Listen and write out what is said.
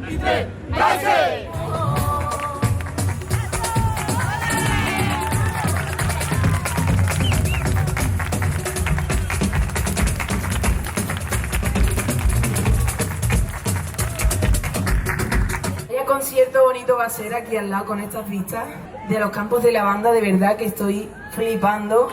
y tres, ¡Cárcel! Vaya concierto bonito va a ser aquí al lado con estas vistas de los campos de lavanda, de verdad que estoy flipando.